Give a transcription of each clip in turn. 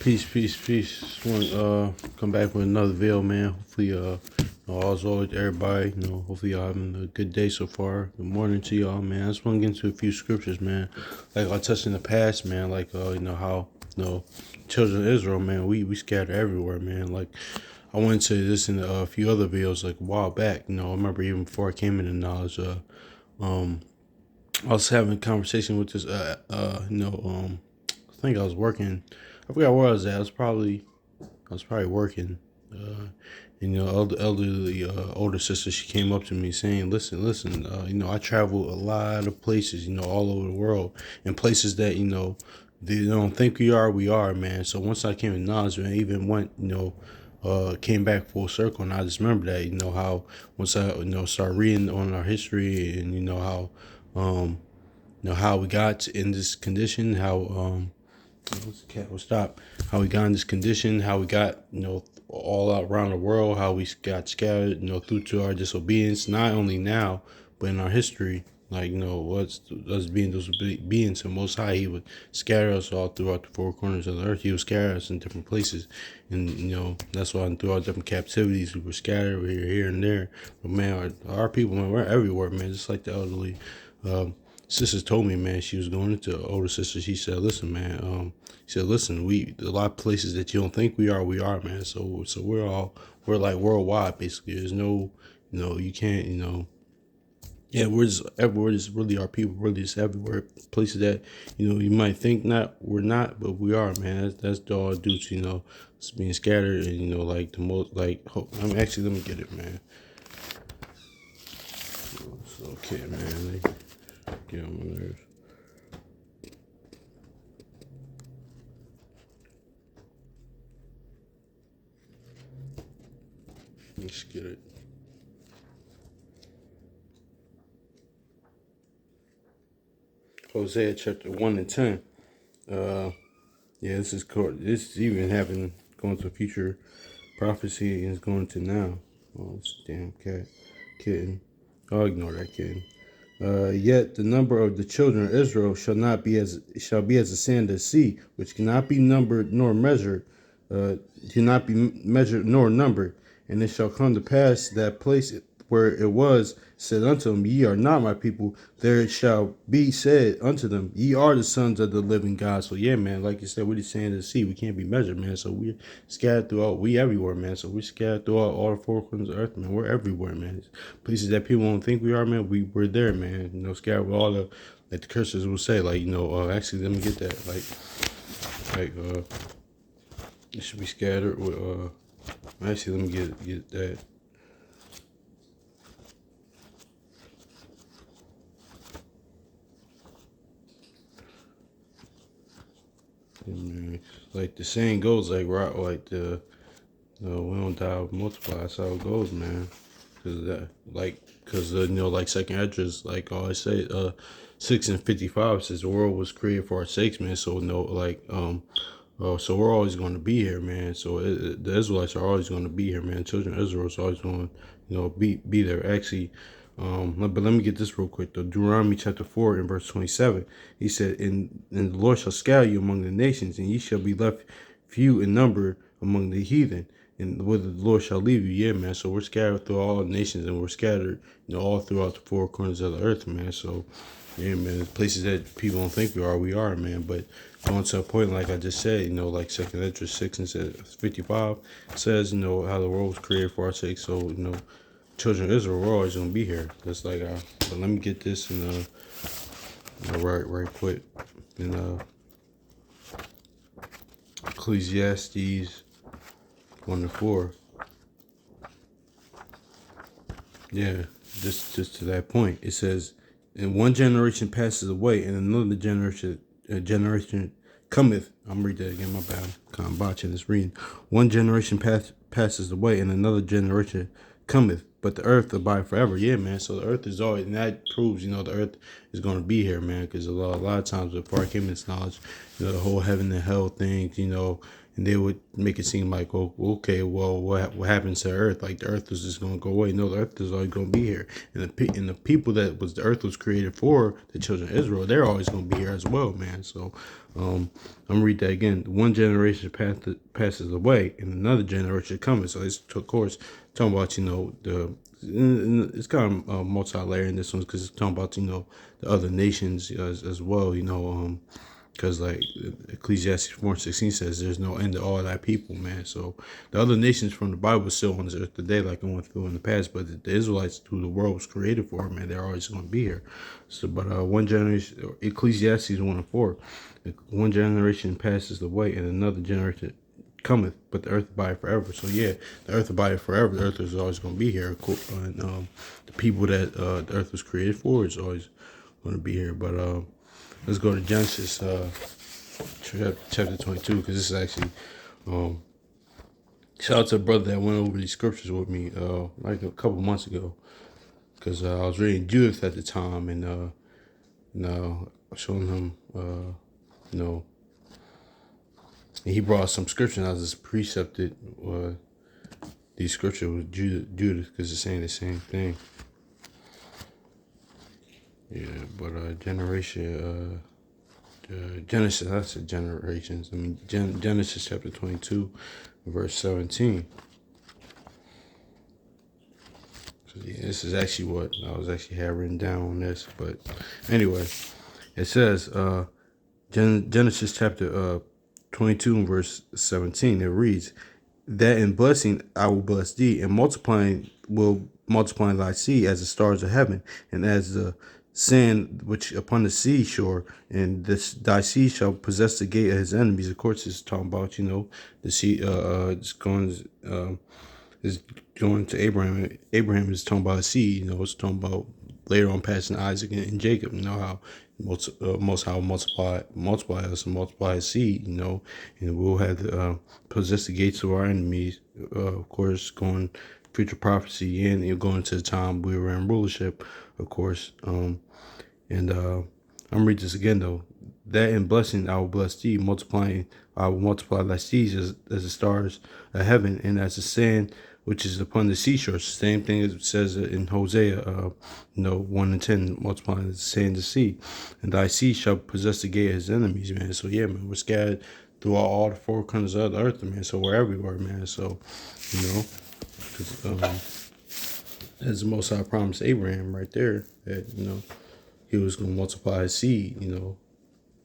Peace, peace, peace. Just want come back with another video, man. Hopefully, all's well with everybody. Hopefully y'all having a good day so far. Good morning to y'all, man. I just want to get into a few scriptures, man. Like I touched in the past, man. Like how children of Israel, man. We scatter everywhere, man. Like I went into this in a few other videos like a while back. I remember even before I came into knowledge. I was having a conversation with this. I think I was working. I forgot where I was at. I was probably working. Elderly older sister. She came up to me saying, "Listen. I travel a lot of places. All over the world, and places that they don't think we are, man. So once I came to knowledge, man, I even went, came back full circle, and I just remember that, how once I, started reading on our history, and how we got in this condition, cat will stop. How we got in this condition, how we got, all out around the world, how we got scattered, through to our disobedience, not only now, but in our history. Like, what's us being those beings the Most High, He would scatter us all throughout the four corners of the earth. He would scatter us in different places. And, that's why through our different captivities, we were scattered here and there. But, man, our people, man, we're everywhere, man, just like the elderly. Sisters told me, man, she was going into older sister. She said, "Listen, man. She said, listen, we a lot of places that you don't think we are, man. So we're like worldwide, basically. There's no, you can't, yeah, we're just everywhere. Just really our people, really just everywhere. Places that you might think we're not, but we are, man. That's all due to it's being scattered and like the most like. Actually, let me get it, man. It's okay, man. Get on my nerves. Let's get it. Hosea chapter 1 and 10. This is court. This is even happening going to future prophecy and it's going to now. Oh, this damn kitten. I'll ignore that kitten. Yet the number of the children of Israel shall be as the sand of the sea, which cannot be numbered nor measured, cannot be measured nor numbered. And it shall come to pass that place where it was said unto them, Ye are not my people, there it shall be said unto them, Ye are the sons of the living God. So yeah, man, like you said, we're the sand of the sea. We can't be measured, man. So we're scattered throughout. We everywhere, man. So we're scattered throughout all the four corners of the earth, man. We're everywhere, man. Places that people don't think we are, man. We're there, man. Scattered with all the, like the cursors will say, like, actually, let me get that, it should be scattered with, actually, let me get that. Like the saying goes, like right, like we don't die, we multiply. That's how it goes, man. Cause like second address, like I say, 6:55 says the world was created for our sakes, man. So so we're always going to be here, man. So the Israelites are always going to be here, man. Children of Israel is always going, be there. Actually, but let me get this real quick though. Deuteronomy chapter 4 and verse 27. He said, and the Lord shall scatter you among the nations, and ye shall be left few in number among the heathen. And whither the Lord shall leave you, yeah, man. So we're scattered through all nations, and we're scattered, all throughout the four corners of the earth, man. So, yeah, man, places that people don't think we are, man. But going to a point, like I just said, like Second Ezra 6 and 55 says, how the world was created for our sake. So, children of Israel, we're always gonna be here. That's like, but let me get this in right quick in Ecclesiastes 1-4. Yeah, just to that point, it says, "And one generation passes away, and another generation cometh." I'm reading that again. My bad. I'm kind of botching this reading. One generation passes away, and another generation cometh, but the earth abide forever. Yeah, man. So the earth is always, and that proves, the earth is going to be here, man. Because a lot of times before I came into knowledge, the whole heaven and hell thing, and they would make it seem like, oh, okay, well, what happens to Earth? Like the Earth is just going to go away. No, the Earth is always going to be here, and the people that was the Earth was created for, the children of Israel, they're always going to be here as well, man. So, I'm gonna read that again. One generation passes away, and another generation coming. So it's of course talking about it's kind of multi-layered in this one because it's talking about the other nations as well. Because like Ecclesiastes 4:16 says, there's no end to all thy people, man. So the other nations from the Bible still on this earth today, like I went through in the past, but the Israelites, who the world was created for, man, they're always going to be here. So, but one generation, Ecclesiastes 1:4, one generation passes away, and another generation cometh, but the earth abide forever. So yeah, the earth abide forever. The earth is always going to be here, and the people that the earth was created for is always going to be here. But let's go to Genesis chapter 22, because this is actually shout out to the brother that went over these scriptures with me like a couple months ago, because I was reading Judith at the time, and showing him and he brought some scripture, and I just precepted these scriptures with Judith because it's saying the same thing. Yeah, but Genesis, I said generations. I mean, Genesis chapter 22, verse 17. So yeah, this is actually what I was actually had written down on this. But anyway, it says, Genesis chapter 22 and verse 17. It reads, that in blessing I will bless thee, and multiplying will multiply thy seed as the stars of heaven, and as the sand which upon the seashore, and thy seed shall possess the gate of his enemies. Of course, it's talking about the seed. Is going to Abraham. Abraham is talking about a seed. It's talking about later on passing Isaac and Jacob. How most how multiply us and multiply his seed. And we'll have to possess the gates of our enemies. Of course, going future prophecy, and you're going to the time we were in rulership, of course. I'm gonna read this again though. That in blessing I will bless thee, multiplying I will multiply thy seeds as the stars of heaven, and as the sand which is upon the seashore. Same thing as it says in Hosea, 1:10, multiplying the sand to sea, and thy seed shall possess the gate of his enemies, man. So yeah, man, we're scattered throughout all the four corners of the earth, man. So we're everywhere, man. So as the Most High promised Abraham right there that he was gonna multiply his seed,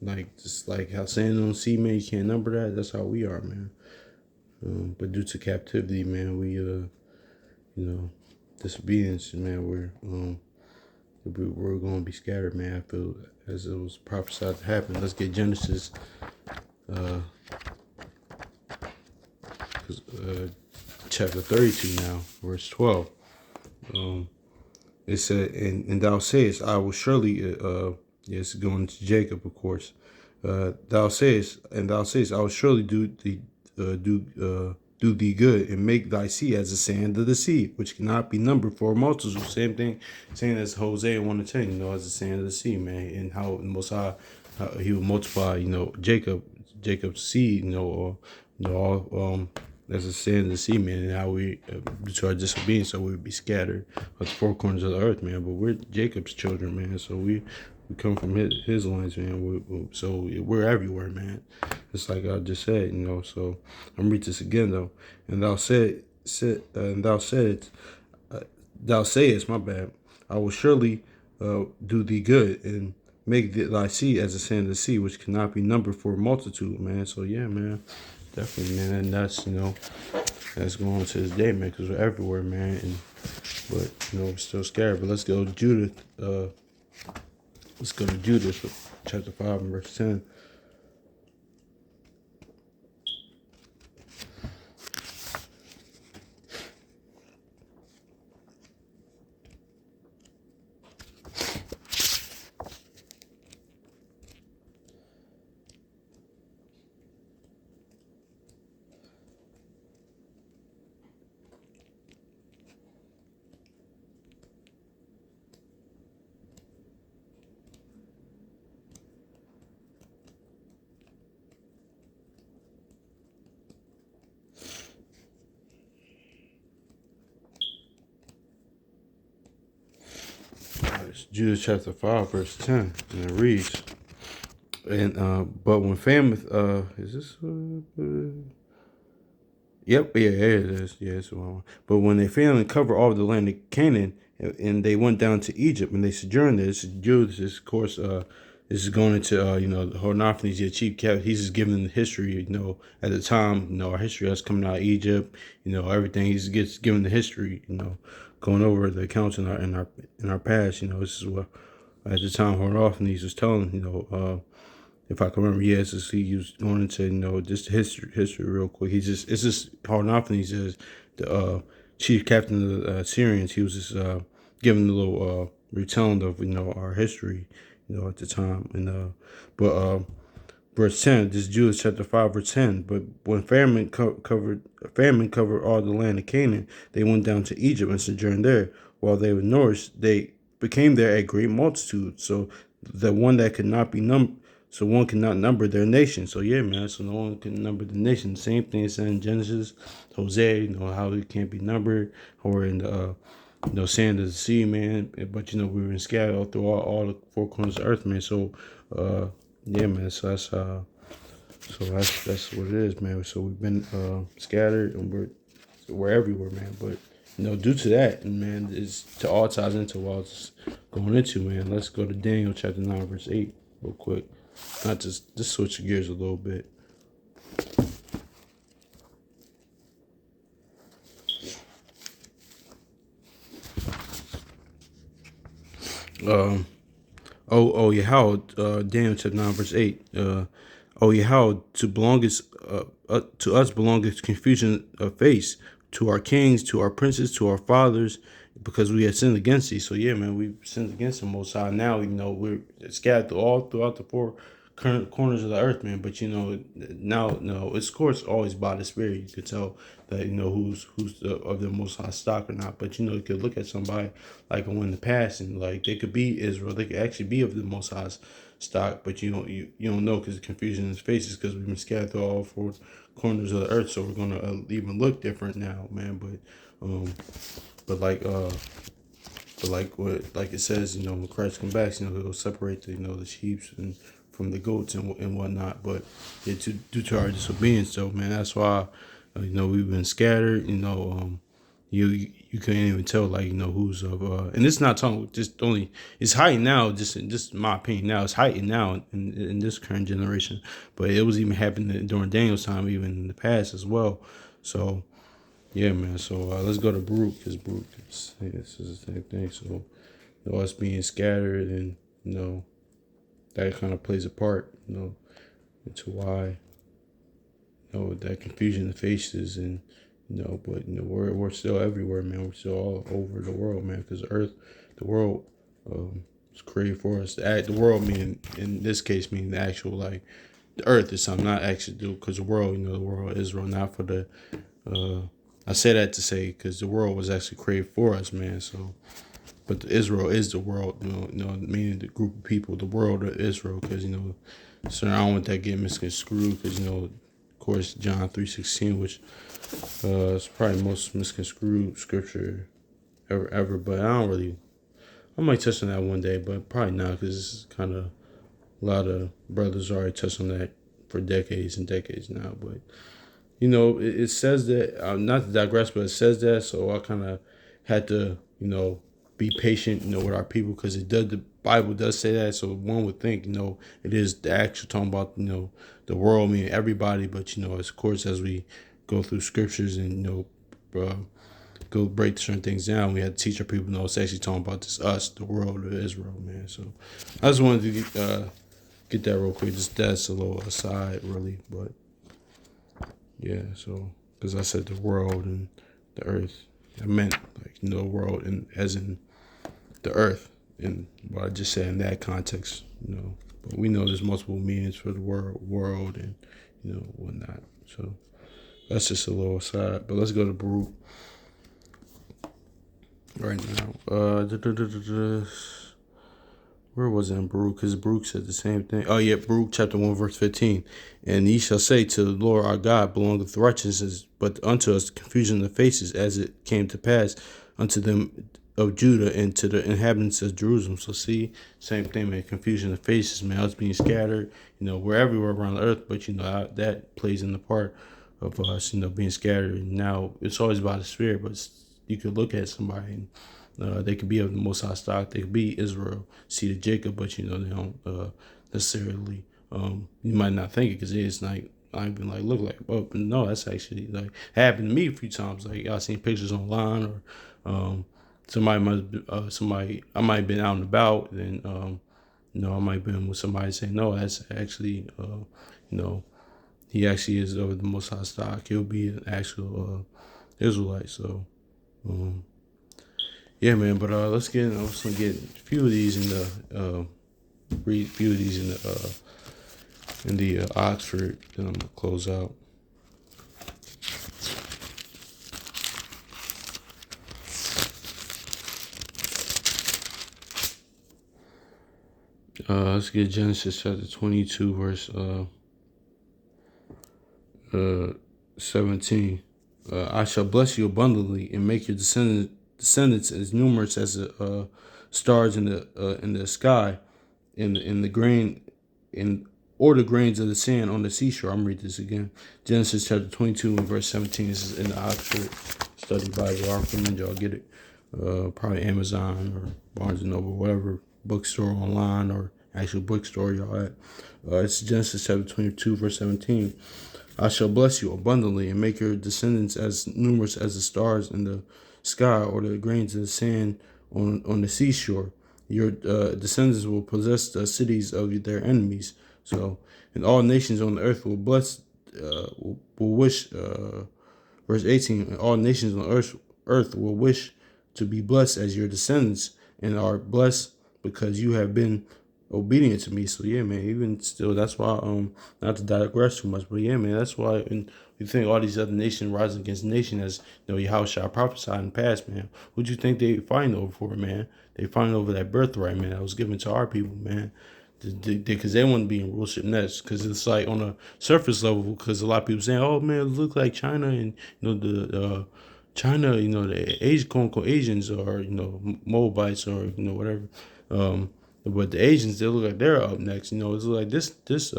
like just like how sand on the sea, man, you can't number that. That's how we are, man. But due to captivity, man, we disobedience, man, we're gonna be scattered, man. I feel as it was prophesied to happen. Let's get Genesis, chapter 32 now, verse 12. It said, and thou sayest, I will surely, yes, going to Jacob, of course. Thou sayest, I will surely do thee good, and make thy seed as the sand of the sea, which cannot be numbered for a multitude. Same thing, saying as Hosea 1:10, as the sand of the sea, man, and how the Most High, how he will multiply, Jacob's seed, or all as the sand of the sea, man, and how we, due to our disobedience, so we would be scattered at the four corners of the earth, man. But we're Jacob's children, man, so we come from his lines, man. So we're everywhere, man. It's like I just said, So I'm gonna read this again though. And thou sayest, my bad. I will surely do thee good, and make thy seed as the sand of the sea, which cannot be numbered for a multitude, man. So yeah, man, definitely, man. And that's that's going on to this day, man, because we're everywhere, man. But we're still scared. But let's go to Judith. Let's go to Judith, chapter 5 and verse 10. Judas chapter 5, verse 10, and it reads, and but when famine, is this? Yep, yeah, it is. Yeah, it's the one. But when they failed and covered all the land of Canaan, and they went down to Egypt, and they sojourned there. This is Judas, this, of course, this is going into, the Hordophanes, the chief captain. He's just giving the history, at the time, our history that's coming out of Egypt, everything. He's gets given the history, going over the accounts in our past. This is what at the time Hordophanes was telling, if I can remember, yes, he was going into just history real quick. It's just hard enough, and he says the chief captain of the Syrians. He was just giving a little retelling of our history, at the time, and but verse 10, this is Judas chapter 5, verse 10. But when famine covered all the land of Canaan, they went down to Egypt and sojourned there. While they were nourished, they became there a great multitude. So the one that could not be numbered. So one cannot number their nation. So yeah, man. So no one can number the nation. Same thing is in Genesis, Hosea. How it can't be numbered, or in the sand of the sea, man. But we were scattered all through all the four corners of the earth, man. So yeah, man. So that's what it is, man. So we've been scattered, and we're everywhere, man. But due to that, man, it's to all ties into what I was going into, man. Let's go to Daniel chapter 9, verse 8, real quick. Not just switch gears a little bit. Daniel chapter 9, verse 8. To us belongeth confusion of face, to our kings, to our princes, to our fathers, because we had sinned against thee. So yeah, man, we sinned against the Most High. Now we're scattered throughout the four current corners of the earth, man. But now, no, it's of course always by the Spirit. You could tell that who's of the Most High stock or not. But you could look at somebody like in the past, and like they could be Israel, they could actually be of the Most High's stock, but you don't know, because the confusion in his face is because we've been scattered through all four corners of the earth. So we're gonna even look different now, man. Like it says, when Christ comes back, he'll separate the sheep and from the goats and whatnot. But yeah, due to our disobedience, so man, that's why we've been scattered. You couldn't even tell who's of and it's not talking just only, it's heightened now, just my opinion. Now it's heightened now in this current generation, but it was even happening during Daniel's time, even in the past as well. So yeah, man. So let's go to Baruch, because Baruch this is the same thing. So us being scattered, and that kind of plays a part into why that confusion in the faces, and but we're still everywhere, man. We're still all over the world, man, because the world was created for us. The world, meaning in this case, meaning the actual, like, the earth is something, not actually do, because the world, the world is Israel, not for the I say that to say, because the world was actually created for us, man. So but Israel is the world, meaning the group of people, the world of Israel, because so I don't want that getting misconstrued, because of course John 3:16, which is probably the most misconstrued scripture ever. But I might touch on that one day, but probably not, because it's kind of a lot of brothers already touched on that for decades and decades now. But it says that, not to digress, but it says that, so I kind of had to be patient, with our people, because the Bible does say that. So one would think, it is the actual talking about, the world, meaning everybody. But, of course, as we go through scriptures and, go break certain things down, we had to teach our people, it's actually talking about this, us, the world of Israel, man. So I just wanted to get that real quick. Just that's a little aside, really. But yeah, so because I said the world and the earth, I meant like the world, and as in the earth, and what I just said in that context, But we know there's multiple meanings for the world and whatnot. So that's just a little aside. But let's go to Baruch right now. Where was it in Baruch? Because Baruch said the same thing. Oh yeah, Baruch chapter 1 verse 15. And ye shall say, to the Lord our God belongeth righteousness, but unto us confusion of the faces, as it came to pass unto them of Judah and to the inhabitants of Jerusalem. So see, same thing, man. Confusion of faces, man. Us being scattered. We're everywhere around the earth, but that plays in the part of us, being scattered. And now it's always about the spirit, but you could look at somebody and they could be of the Most High stock. They could be Israel, seed of Jacob, but they don't necessarily. You might not think it because it's like I even like look like, but no, that's actually like happened to me a few times. Like I seen pictures online or somebody I might have been out and about, and I might have been with somebody saying, no, that's actually he actually is of the Most High stock. He'll be an actual Israelite. So yeah, man. But let's get. I'm just gonna get a few of these in the read a few of these in the Oxford. Then I'm gonna close out. Let's get Genesis chapter 22, verse 17. I shall bless you abundantly and make your descendants as numerous as the stars in the sky, in the grain or the grains of the sand on the seashore. I'm reading this again. Genesis chapter 22 and verse 17. This is in the Oxford Study Bible. I recommend y'all get it. Probably Amazon or Barnes and Noble, whatever bookstore online or actual bookstore y'all at. It's Genesis chapter 22 verse 17. I shall bless you abundantly and make your descendants as numerous as the stars in the sky or the grains of the sand on the seashore. Your descendants will possess the cities of their enemies. So, and all nations on the earth will bless, will wish, verse 18, and all nations on earth will wish to be blessed as your descendants and are blessed because you have been obedient to me. So yeah, man, even still, that's why not to digress too much, but yeah, man, that's why and you think all these other nations rising against nation, as Yahushua prophesied in the past, man. What you think they fighting over for, man? They fighting over that birthright, man, that was given to our people, man. Because they want to be in rulership next. Because it's like on a surface level, because a lot of people saying, oh man, it look like China and the China, the Asian, quote unquote Asians, or Moabites, or whatever. But the Asians, they look like they're up next. It's like this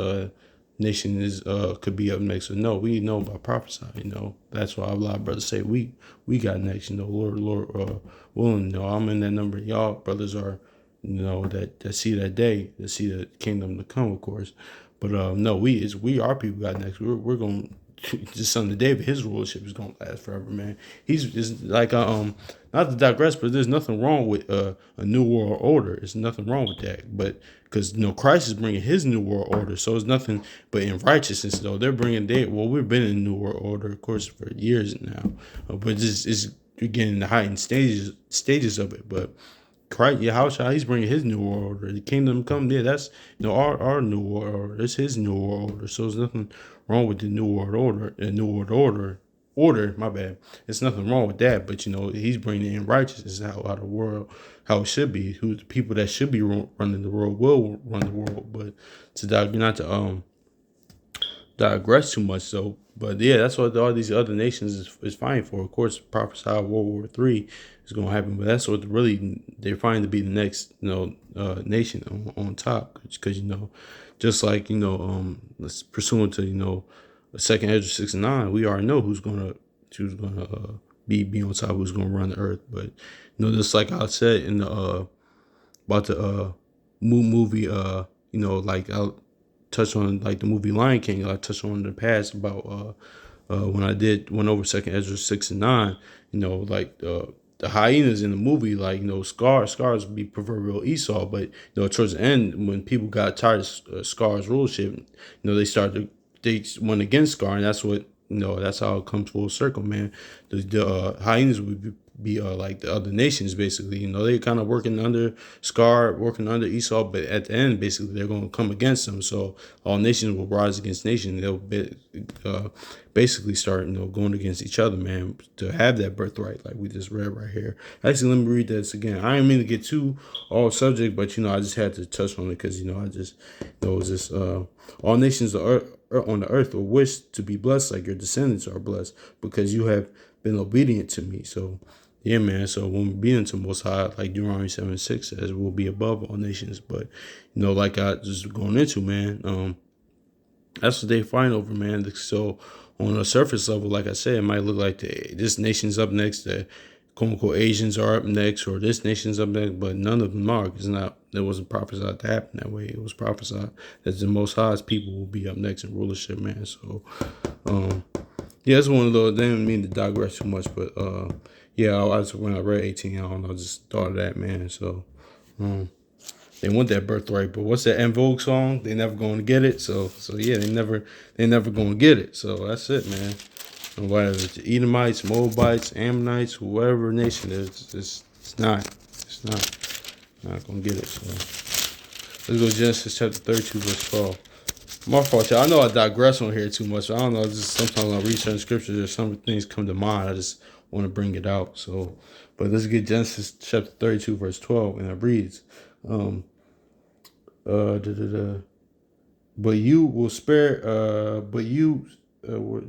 nation is could be up next. So no, we know about prophesy. That's why a lot of brothers say we got next. Lord willing. I'm in that number. Y'all brothers are, that see that day, that see the kingdom to come, of course. But no, we our people got next. We're going. The son of David, his rulership is gonna last forever, man. He's like not to digress, but there's nothing wrong with a new world order. There's nothing wrong with that, but because Christ is bringing his new world order, so it's nothing but in righteousness. Though they're bringing we've been in new world order, of course, for years now, but it's getting the heightened stages of it, but. Christ, Yahushua, he's bringing his new world order. The kingdom come, yeah, that's our new world order. It's his new world order. So there's nothing wrong with the new world order. Order. My bad. There's nothing wrong with that. But he's bringing in righteousness out of the world, how it should be. Who the people that should be running the world will run the world. But not to digress too much. So, but yeah, that's what all these other nations is fighting for. Of course, prophesy World War III is going to happen, but that's what really they're fighting to be the next, nation on top. Because just like let's pursuant to Second Ezra 6:9, we already know who's gonna be on top, who's gonna run the earth. But just like I said in the about the movie, like I touched on like the movie Lion King. I touched on in the past about when I went over Second Ezra 6 and 9. Like the hyenas in the movie, like Scars would be proverbial Esau, but towards the end when people got tired of Scar's rulership, they went against Scar, and that's what that's how it comes full circle, man. The hyenas would be like the other nations, basically. They're kind of working under Scar, working under Esau, but at the end, basically, they're going to come against them. So all nations will rise against nations. They'll basically start, going against each other, man, to have that birthright, like we just read right here. Actually, let me read this again. I didn't mean to get too off subject, but I just had to touch on it because I just it was just all nations on the earth will wish to be blessed like your descendants are blessed because you have been obedient to me. So yeah, man. So when we be into Most High, like Deuteronomy 7:6 says, we'll be above all nations. But like I just going into, man, that's what they fight over, man. So on a surface level, like I said, it might look like this nation's up next, the quote unquote Asians are up next, or this nation's up next, but none of them are. It's not. It wasn't prophesied to happen that way. It was prophesied that the Most High's people will be up next in rulership, man. So, yeah, it's one of those. They didn't mean to digress too much, but yeah, when I read 18, I don't know, I just thought of that, man. So, they want that birthright, but what's that En Vogue song? They never going to get it. So yeah, they never going to get it. So that's it, man. And whether it's Edomites, Moabites, Ammonites, whoever nation it is, it's not going to get it. So let's go to Genesis chapter 32, verse 12. My fault, y'all. I know I digress on here too much. I don't know. Just sometimes when I read certain scriptures, there's some things come to mind. I just want to bring it out. So, but let's get Genesis chapter 32, verse 12, and it reads, da, da, da. But you will spare,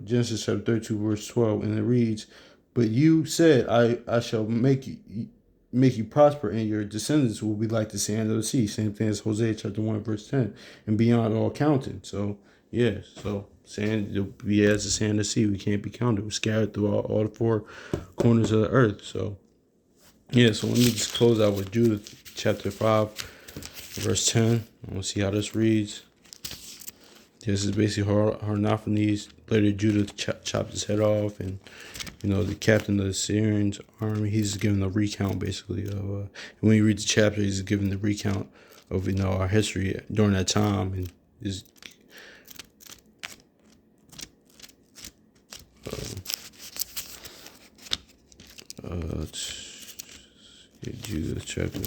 Genesis chapter 32, verse 12, and it reads, but you said, I shall make you prosper, and your descendants will be like the sand of the sea. Same thing as Hosea chapter 1, verse 10, and beyond all counting. So, yeah, so sand, you'll be as the sand of the sea. We can't be counted. We're scattered through all the four corners of the earth. So, yeah, so let me just close out with Judah chapter 5, verse 10. I want to see how this reads. This is basically Harnophanes. Later, Judah chopped his head off, and the captain of the Syrian army. He's giving a recount, basically, of. And when you read the chapter, he's giving the recount of our history during that time, and is. Judah chapter.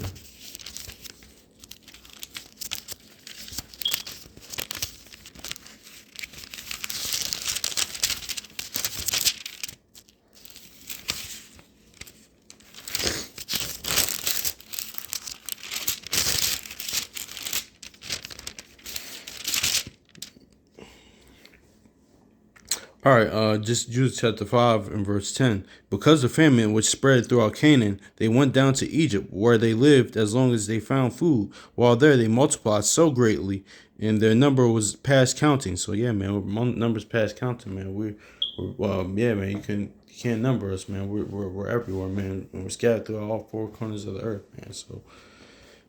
All right, just Judah chapter 5 and verse 10. Because of famine which spread throughout Canaan, they went down to Egypt, where they lived as long as they found food. While there, they multiplied so greatly, and their number was past counting. So yeah, man, numbers past counting, man. Yeah, man, you can't number us, man. We're everywhere, man. And we're scattered through all four corners of the earth, man. So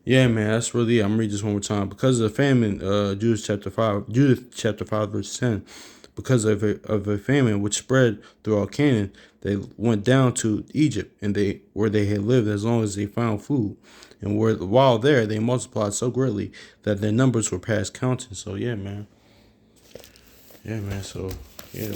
yeah, man, that's really it. I'm gonna read this one more time. Because of the famine, Judah chapter 5, verse 10. Because of a famine which spread throughout Canaan, they went down to Egypt, and where they had lived as long as they found food. And while there, they multiplied so greatly that their numbers were past counting. So yeah, man. Yeah, man. So yeah,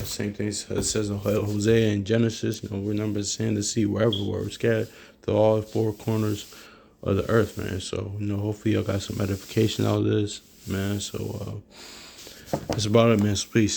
same thing it says in Hosea and Genesis. We're numbers sand the sea, wherever we're scattered to all four corners of the earth, man. So hopefully y'all got some edification out of this, man. So that's about it, man. So peace.